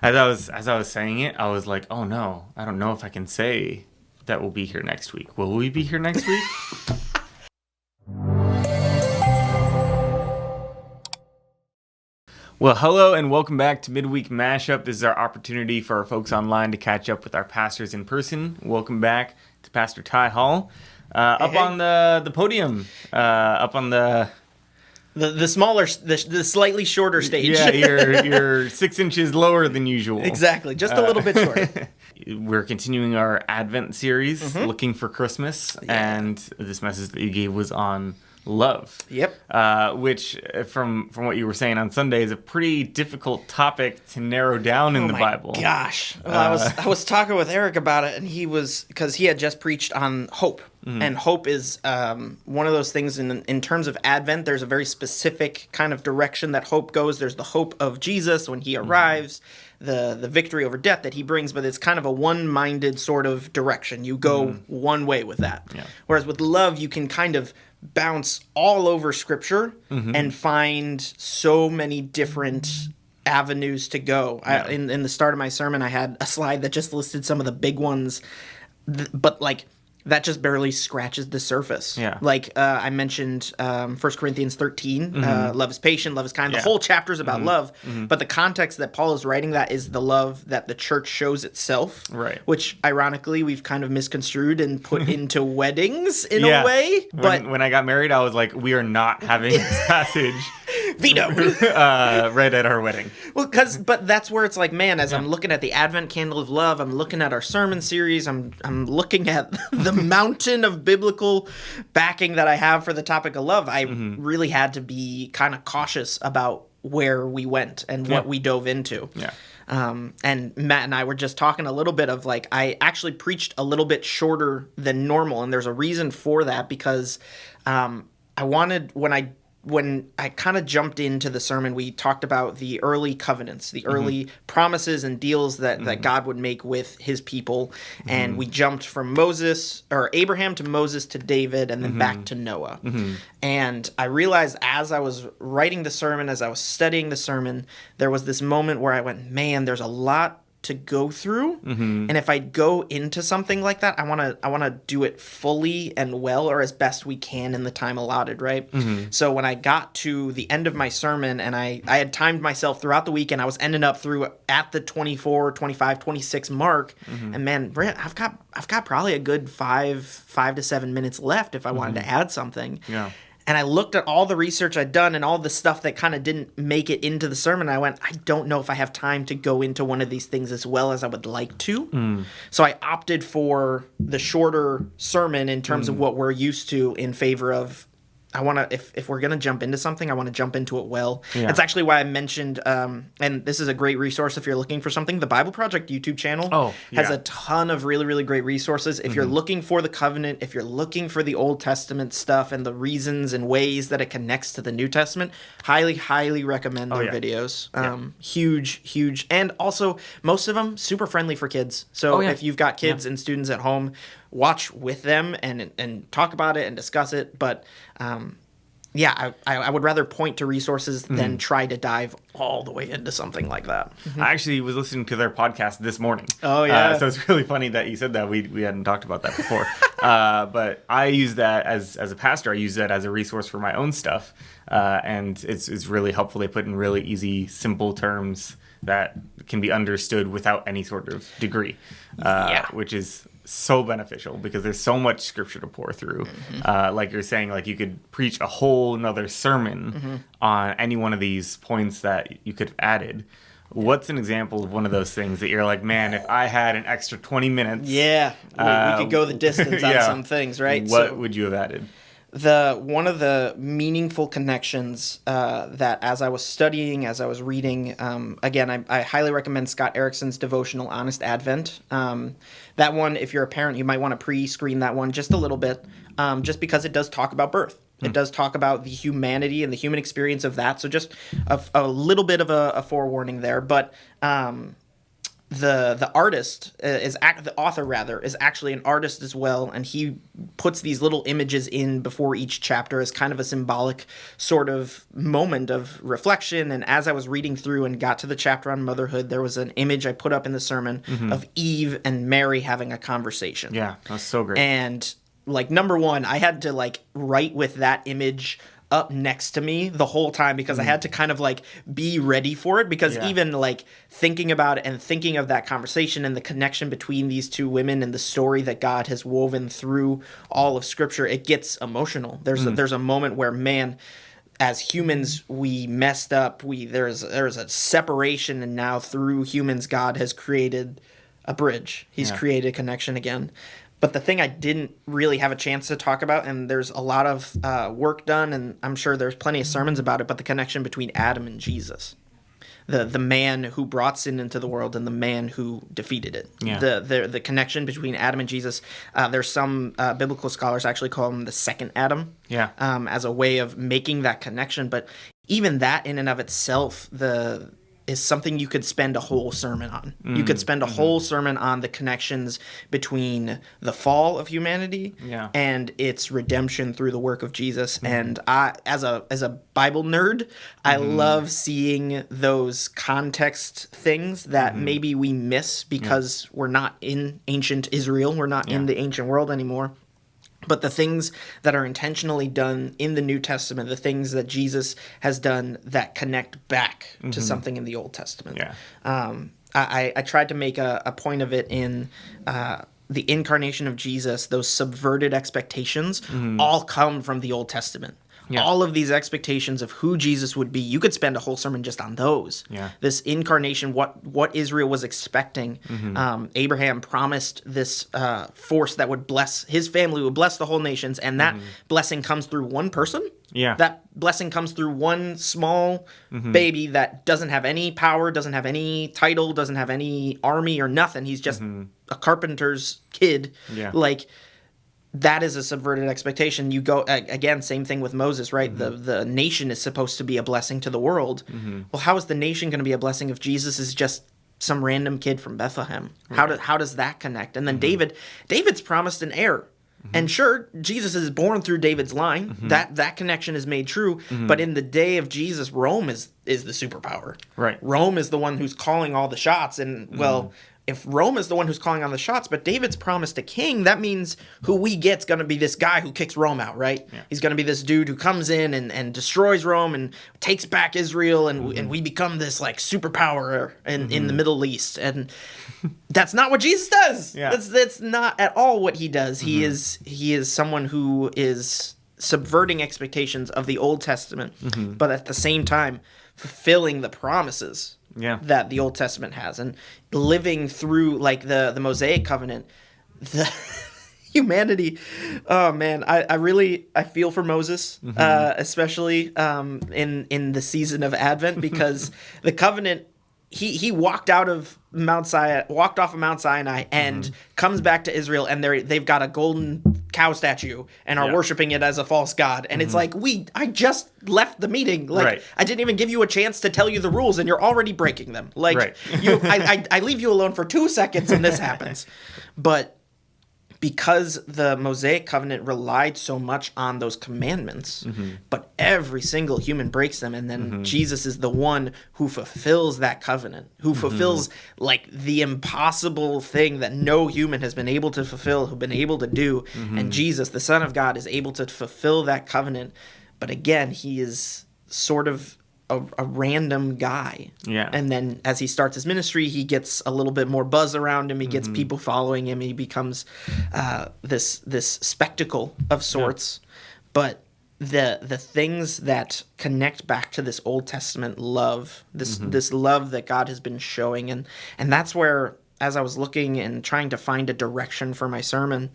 As I was saying it, I was like, oh no, I don't know if I can say that we'll be here next week. Will we be here next week? Well, hello and welcome back to Midweek Mashup. This is our opportunity for our folks online to catch up with our pastors in person. Welcome back to Pastor Ty Hall. Up on the podium, up on the smaller, the slightly shorter stage. Yeah, you're 6 inches lower than usual. Exactly, just a little bit shorter. We're continuing our Advent series, looking for Christmas, and this message that you gave was on love. Yep. Which, from what you were saying on Sunday, is a pretty difficult topic to narrow down in the Bible. Gosh, well, I was talking with Eric about it, and because he had just preached on hope, and hope is one of those things in terms of Advent. There's a very specific kind of direction that hope goes. There's the hope of Jesus when he arrives. The victory over death that he brings, but it's kind of a one-minded sort of direction. You go one way with that. Yeah. Whereas with love, you can kind of bounce all over Scripture and find so many different avenues to go. Yeah. In the start of my sermon, I had a slide that just listed some of the big ones, but like that just barely scratches the surface. Yeah. Like I mentioned 1 Corinthians 13, love is patient, love is kind. The whole chapter is about love, but the context that Paul is writing that is the love that the church shows itself, right? Which, ironically, we've kind of misconstrued and put into weddings in a way. But when I got married, I was like, we are not having this passage veto right at our wedding. Well, but that's where it's like, man, as I'm looking at the Advent Candle of Love, I'm looking at our sermon series, I'm looking at the mountain of biblical backing that I have for the topic of love. I really had to be kind of cautious about where we went and what we dove into. Yeah. And Matt and I were just talking a little bit of like, I actually preached a little bit shorter than normal, and there's a reason for that because I wanted, when I kind of jumped into the sermon, we talked about the early covenants, the early promises and deals that God would make with his people. And we jumped from Abraham to Moses to David and then back to Noah. And I realized as I was writing the sermon, as I was studying the sermon, there was this moment where I went, man, there's a lot to go through, and if I go into something like that, I want to do it fully and well, or as best we can in the time allotted, right? So when I got to the end of my sermon, and I had timed myself throughout the week, and I was ending up through at the 24, 25, 26 mark, and man, Brent, I've got probably a good 5 to 7 minutes left if I wanted to add something. Yeah. And I looked at all the research I'd done and all the stuff that kind of didn't make it into the sermon. And I went, I don't know if I have time to go into one of these things as well as I would like to. So I opted for the shorter sermon in terms of what we're used to in favor of, I want to, if we're going to jump into something, I want to jump into it well. Yeah. That's actually why I mentioned, and this is a great resource if you're looking for something, the Bible Project YouTube channel has a ton of really, really great resources. If you're looking for the covenant, if you're looking for the Old Testament stuff and the reasons and ways that it connects to the New Testament, highly, highly recommend their videos. Huge. And also, most of them super friendly for kids. So if you've got kids and students at home, watch with them and talk about it and discuss it. But I would rather point to resources than try to dive all the way into something like that. I actually was listening to their podcast this morning. Oh, yeah. So it's really funny that you said that. We hadn't talked about that before. But I use that as a pastor. I use that as a resource for my own stuff. And it's really helpful. They put in really easy, simple terms that can be understood without any sort of degree, which is so beneficial because there's so much scripture to pour through. Like you're saying, like you could preach a whole nother sermon on any one of these points that you could have added. What's an example of one of those things that you're like, man, if I had an extra 20 minutes... Yeah, we could go the distance on some things, right? What would you have added? One of the meaningful connections that as I was studying, as I was reading, again, I highly recommend Scott Erickson's devotional Honest Advent. That one, if you're a parent, you might want to pre-screen that one just a little bit, just because it does talk about birth. It does talk about the humanity and the human experience of that. So just a little bit of a forewarning there. But the artist the author rather is actually an artist as well, and he puts these little images in before each chapter as kind of a symbolic sort of moment of reflection. And as I was reading through and got to the chapter on motherhood, there was an image I put up in the sermon of Eve and Mary having a conversation. Yeah, that's so great. And like, number one, I had to like write with that image up next to me the whole time, because I had to kind of like be ready for it, because even like thinking about it and thinking of that conversation and the connection between these two women and the story that God has woven through all of Scripture, it gets emotional. There's a moment where, man, as humans, we messed up. There's a separation, and now through humans, God has created a bridge. He's created a connection again. But the thing I didn't really have a chance to talk about, and there's a lot of work done, and I'm sure there's plenty of sermons about it, but the connection between Adam and Jesus. The man who brought sin into the world and the man who defeated it. Yeah. The connection between Adam and Jesus. There's some biblical scholars actually call him the second Adam. Yeah. As a way of making that connection. But even that in and of itself, is something you could spend a whole sermon on. You could spend a whole sermon on the connections between the fall of humanity and its redemption through the work of Jesus. And I, as a Bible nerd, I love seeing those context things that maybe we miss because we're not in ancient Israel. We're not in the ancient world anymore. But the things that are intentionally done in the New Testament, the things that Jesus has done that connect back to something in the Old Testament. Yeah. I tried to make a point of it in the incarnation of Jesus. Those subverted expectations all come from the Old Testament. Yeah. All of these expectations of who Jesus would be, you could spend a whole sermon just on those. Yeah. This incarnation, what Israel was expecting. Abraham promised this force that would bless his family, would bless the whole nations, and that blessing comes through one person. Yeah. That blessing comes through one small baby that doesn't have any power, doesn't have any title, doesn't have any army or nothing. He's just a carpenter's kid. Yeah. Like, that is a subverted expectation. You go again, same thing with Moses, right? The nation is supposed to be a blessing to the world. Well, how is the nation going to be a blessing if Jesus is just some random kid from Bethlehem? Right. How does that connect? And then David's promised an heir. And sure, Jesus is born through David's line. That connection is made true. But in the day of Jesus, Rome is the superpower. Right. Rome is the one who's calling all the shots. And well, if Rome is the one who's calling on the shots, but David's promised a king, that means who we get's going to be this guy who kicks Rome out, right? Yeah. He's going to be this dude who comes in and destroys Rome and takes back Israel, and we become this like superpower in the Middle East. And that's not what Jesus does. Yeah. That's not at all what he does. He is someone who is subverting expectations of the Old Testament, but at the same time fulfilling the promises that the Old Testament has, and living through like the Mosaic covenant, the humanity. Oh man, I feel for Moses, especially in the season of Advent, because the covenant, he walked off of Mount Sinai and comes back to Israel, and they've got a golden cow statue and are worshiping it as a false god. And it's like, I just left the meeting. Like, I didn't even give you a chance to tell you the rules, and you're already breaking them. Like, I leave you alone for 2 seconds and this happens. But because the Mosaic covenant relied so much on those commandments, but every single human breaks them, and then Jesus is the one who fulfills that covenant, who fulfills like the impossible thing that no human has been able to fulfill, who've been able to do, and Jesus, the Son of God, is able to fulfill that covenant. But again, he is sort of a random guy. Yeah. And then as he starts his ministry, he gets a little bit more buzz around him. He gets people following him. He becomes this spectacle of sorts. Yeah. But the things that connect back to this Old Testament love, this love that God has been showing, and that's where, as I was looking and trying to find a direction for my sermon,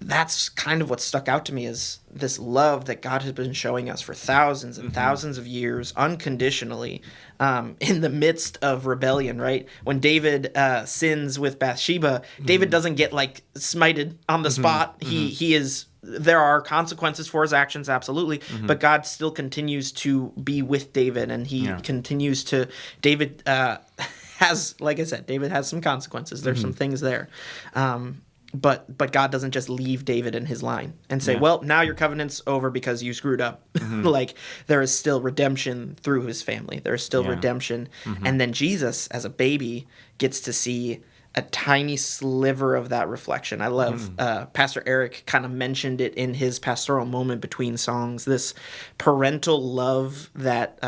that's kind of what stuck out to me, is this love that God has been showing us for thousands and thousands of years, unconditionally, in the midst of rebellion, right? When David sins with Bathsheba, David doesn't get like smited on the spot. He is, there are consequences for his actions, absolutely, but God still continues to be with David, and he continues to, David has, like I said, David has some consequences. There's some things there. But God doesn't just leave David in his line and say, well, now your covenant's over because you screwed up. Like, there is still redemption through his family. There is still redemption. And then Jesus, as a baby, gets to see a tiny sliver of that reflection. I love Pastor Eric kind of mentioned it in his pastoral moment between songs, this parental love that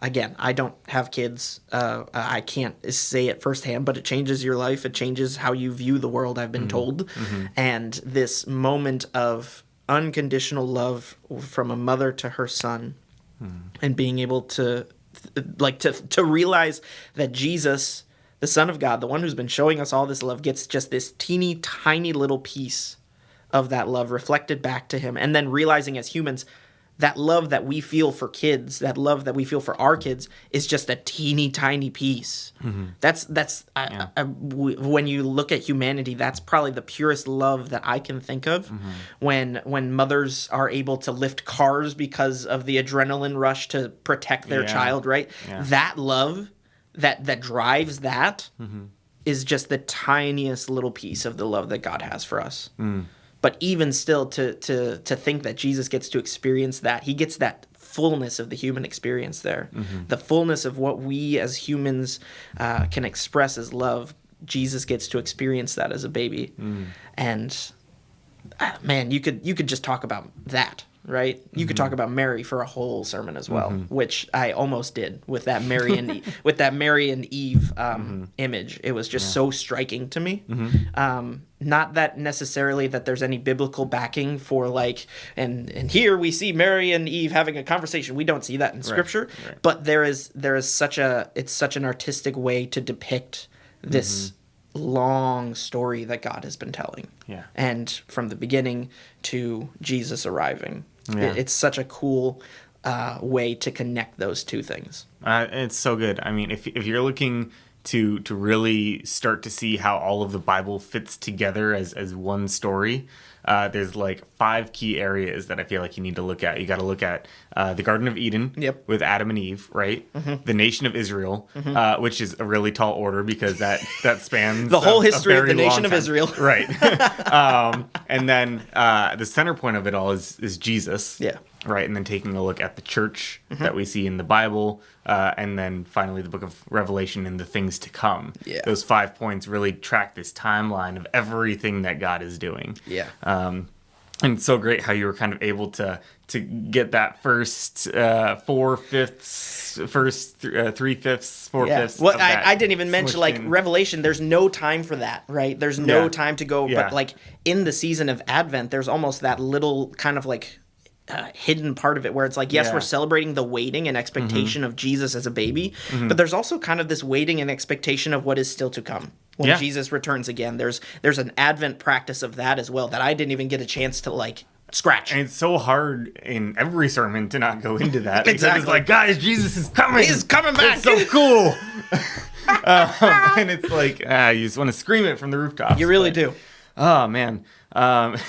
again, I don't have kids, I can't say it firsthand, but it changes your life, it changes how you view the world, I've been told. And this moment of unconditional love from a mother to her son, and being able to realize that Jesus, the Son of God, the one who's been showing us all this love, gets just this teeny tiny little piece of that love reflected back to him. And then realizing as humans, that love that we feel for kids, that love that we feel for our kids, is just a teeny tiny piece. When you look at humanity, that's probably the purest love that I can think of. When mothers are able to lift cars because of the adrenaline rush to protect their child, right? That love that drives that is just the tiniest little piece of the love that God has for us. But even still, to think that Jesus gets to experience that, he gets that fullness of the human experience there, the fullness of what we as humans can express as love. Jesus gets to experience that as a baby, and man, you could just talk about that. Right? You could talk about Mary for a whole sermon as well, which I almost did with that Mary and Eve image. It was just so striking to me. Not that necessarily that there's any biblical backing for like, and here we see Mary and Eve having a conversation. We don't see that in Scripture, but there is such an artistic way to depict this long story that God has been telling. And from the beginning to Jesus arriving. It's such a cool way to connect those two things. It's so good. I mean, if you're looking to really start to see how all of the Bible fits together as one story, there's like 5 key areas that I feel like you need to look at. You got to look at the Garden of Eden with Adam and Eve, right? The nation of Israel, which is a really tall order because that spans the whole history of the nation of Israel. Right. And then the center point of it all is Jesus. Right, and then taking a look at the church that we see in the Bible, and then finally the book of Revelation and the things to come. Those 5 points really track this timeline of everything that God is doing. And it's so great how you were kind of able to get that first 4/5, first 3/5, 4/5. Well, I didn't even mention like Revelation. There's no time for that, right? There's no time to go. But like in the season of Advent, there's almost that little kind of like hidden part of it where it's like, yes, we're celebrating the waiting and expectation of Jesus as a baby, but there's also kind of this waiting and expectation of what is still to come when Jesus returns again. There's an Advent practice of that as well that I didn't even get a chance to like scratch. And it's so hard in every sermon to not go into that. Exactly. It's like, guys, Jesus is coming. He's coming back. It's so cool. And it's like, you just want to scream it from the rooftops. You really do. Oh, man.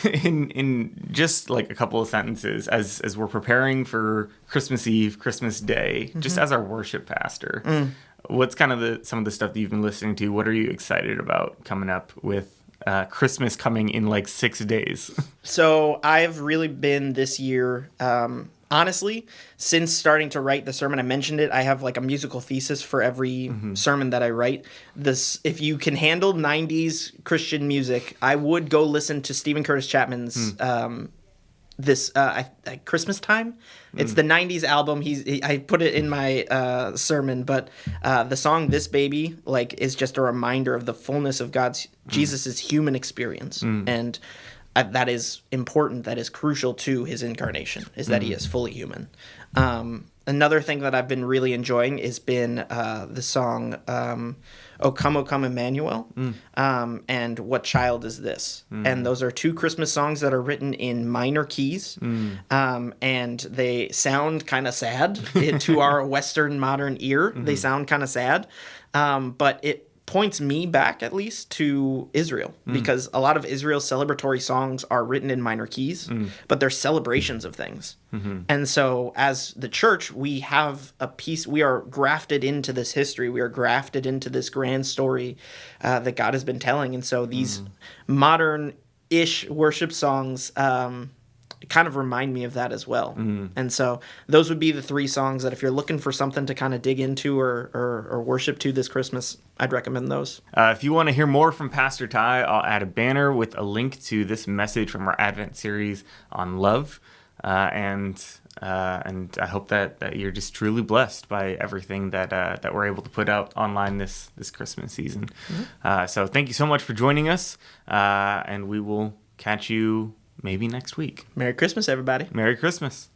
In just like a couple of sentences, as we're preparing for Christmas Eve, Christmas Day, just as our worship pastor, what's kind of some of the stuff that you've been listening to? What are you excited about coming up with Christmas coming in like 6 days? So I've really been this year, honestly, since starting to write the sermon, I mentioned it, I have like a musical thesis for every sermon that I write. If you can handle 90s Christian music, I would go listen to Stephen Curtis Chapman's Christmas Time. It's the 90s album. I put it in my sermon, but the song This Baby like is just a reminder of the fullness of Jesus's human experience. And that is important, that is crucial to his incarnation, is that he is fully human. Another thing that I've been really enjoying has been the song O Come, Emmanuel, and What Child Is This? And those are 2 Christmas songs that are written in minor keys, and they sound kind of sad to our Western modern ear. They sound kind of sad, but points me back at least to Israel, because a lot of Israel's celebratory songs are written in minor keys, but they're celebrations of things. And so as the church, we have a piece, we are grafted into this history. We are grafted into this grand story that God has been telling. And so these modern-ish worship songs kind of remind me of that as well. And so those would be the 3 songs that if you're looking for something to kind of dig into or worship to this Christmas, I'd recommend those. If you want to hear more from Pastor Ty, I'll add a banner with a link to this message from our Advent series on love. And I hope that you're just truly blessed by everything that we're able to put out online this Christmas season. So thank you so much for joining us, and we will catch you maybe next week. Merry Christmas, everybody. Merry Christmas.